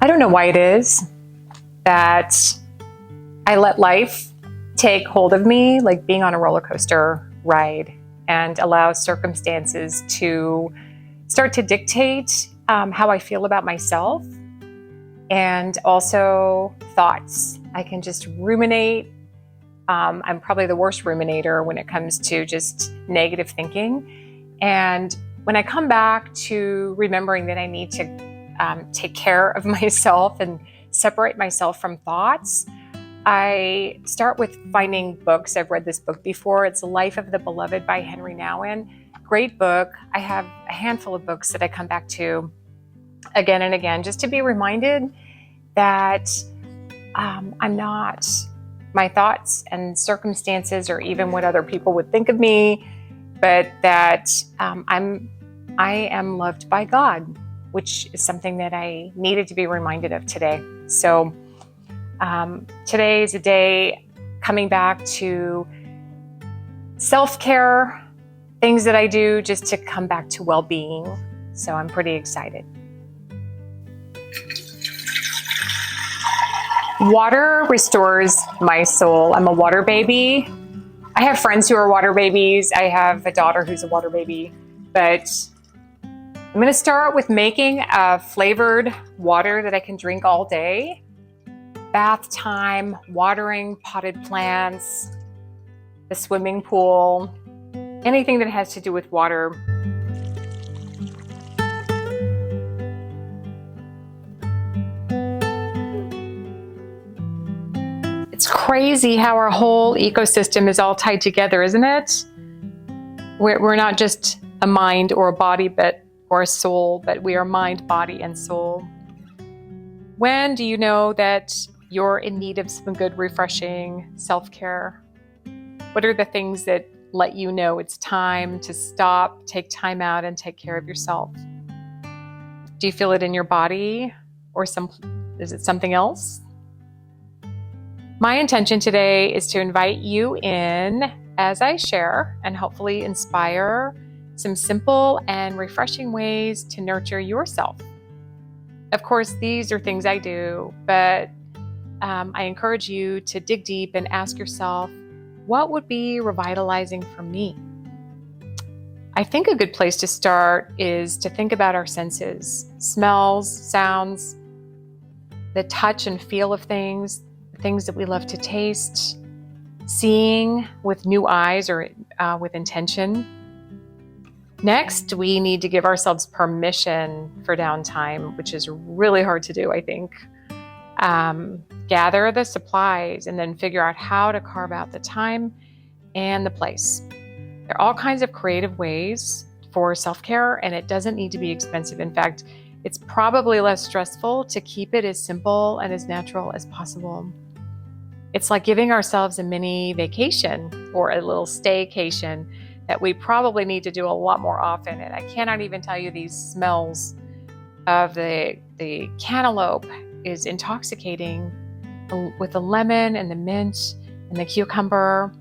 I don't know why it is that I let life take hold of me, like being on a roller coaster ride, and allow circumstances to start to dictate how I feel about myself, and also thoughts. I can just ruminate. I'm probably the worst ruminator when it comes to just negative thinking. And when I come back to remembering that I need to take care of myself and separate myself from thoughts, I start with finding books. I've read this book before. It's The Life of the Beloved by Henry Nouwen. Great book. I have a handful of books that I come back to again and again, just to be reminded that I'm not my thoughts and circumstances, or even what other people would think of me, but that I am loved by God, which is something that I needed to be reminded of today. So today is a day coming back to self-care, things that I do just to come back to well-being. So I'm pretty excited. Water restores my soul. I'm a water baby. I have friends who are water babies. I have a daughter who's a water baby, but I'm going to start with making a flavored water that I can drink all day. Bath time, watering potted plants, the swimming pool, anything that has to do with water. It's crazy how our whole ecosystem is all tied together, isn't it? We're not just a mind or a body, or a soul, but we are mind, body, and soul. When do you know that you're in need of some good, refreshing self-care? What are the things that let you know it's time to stop, take time out, and take care of yourself? Do you feel it in your body, or is it something else? My intention today is to invite you in as I share and hopefully inspire some simple and refreshing ways to nurture yourself. Of course, these are things I do, but I encourage you to dig deep and ask yourself, what would be revitalizing for me? I think a good place to start is to think about our senses, smells, sounds, the touch and feel of things, the things that we love to taste, seeing with new eyes or with intention. Next, we need to give ourselves permission for downtime, which is really hard to do, I think. Gather the supplies and then figure out how to carve out the time and the place. There are all kinds of creative ways for self-care, and it doesn't need to be expensive. In fact, it's probably less stressful to keep it as simple and as natural as possible. It's like giving ourselves a mini vacation or a little staycation that we probably need to do a lot more often. And I cannot even tell you, these smells of the cantaloupe is intoxicating, with the lemon and the mint and the cucumber.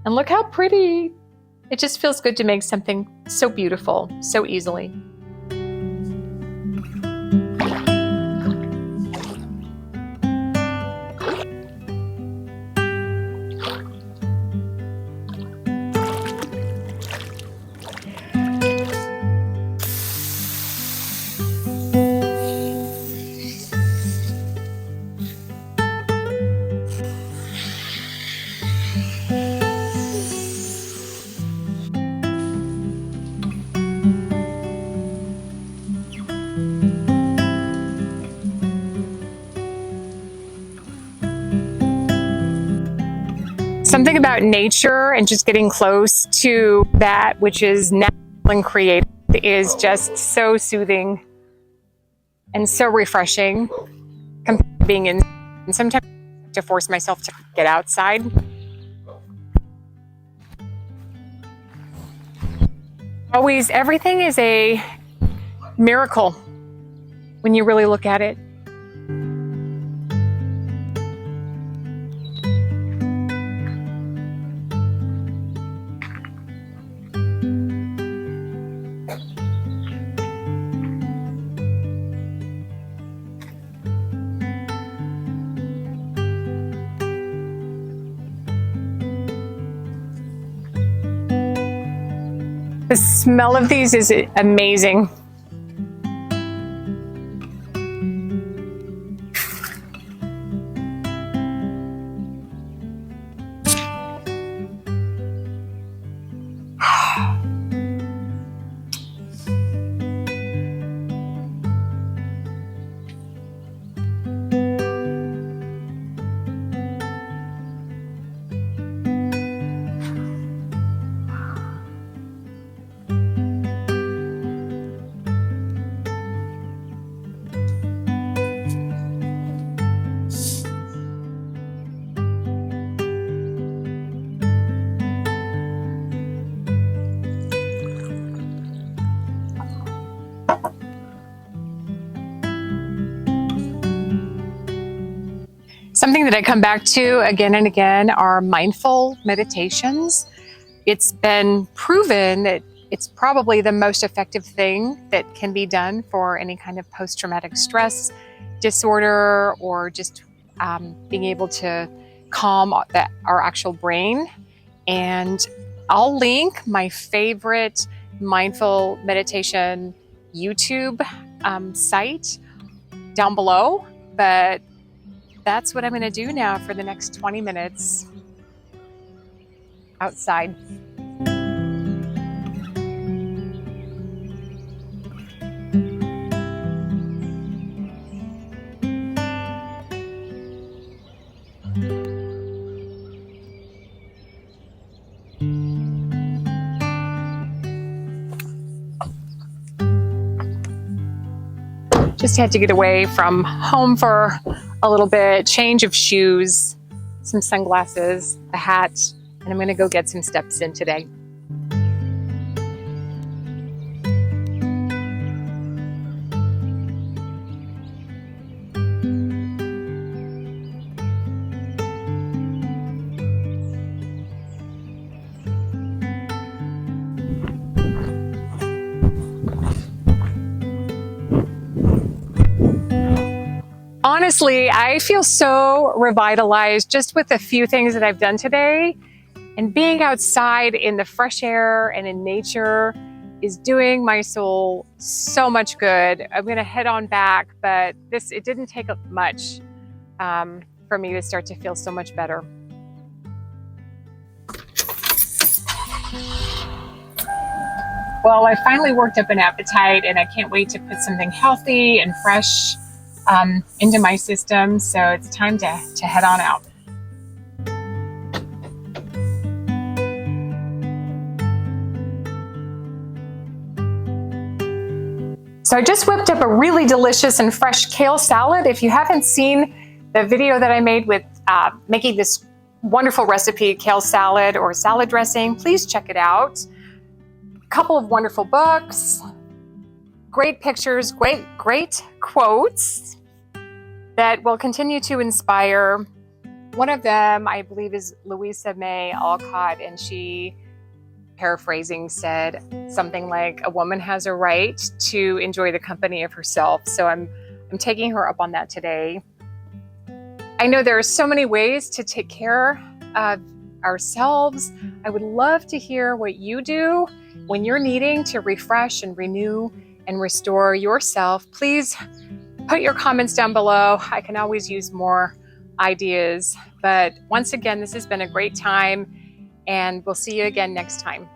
And look how pretty. It just feels good to make something so beautiful so easily. Something about nature and just getting close to that which is natural and creative is just so soothing and so refreshing compared to being in. And sometimes I have to force myself to get outside. Always, everything is a miracle when you really look at it. The smell of these is amazing. Something that I come back to again and again are mindful meditations. It's been proven that it's probably the most effective thing that can be done for any kind of post-traumatic stress disorder, or just being able to calm our actual brain. And I'll link my favorite mindful meditation YouTube site down below, but that's what I'm going to do now for the next 20 minutes outside. Just had to get away from home for a little bit, change of shoes, some sunglasses, a hat, and I'm going to go get some steps in today. Honestly, I feel so revitalized just with a few things that I've done today. And being outside in the fresh air and in nature is doing my soul so much good. I'm going to head on back, but it didn't take much for me to start to feel so much better. Well, I finally worked up an appetite, and I can't wait to put something healthy and fresh into my system. So it's time to head on out. So I just whipped up a really delicious and fresh kale salad. If you haven't seen the video that I made with making this wonderful recipe, kale salad or salad dressing, please check it out. A couple of wonderful books, great pictures, great quotes that will continue to inspire. One of them, I believe, is Louisa May Alcott, and she, paraphrasing, said something like, "A woman has a right to enjoy the company of herself." So I'm taking her up on that today. I know there are so many ways to take care of ourselves. I would love to hear what you do when you're needing to refresh and renew and restore yourself. Please put your comments down below. I can always use more ideas. But once again, this has been a great time, and we'll see you again next time.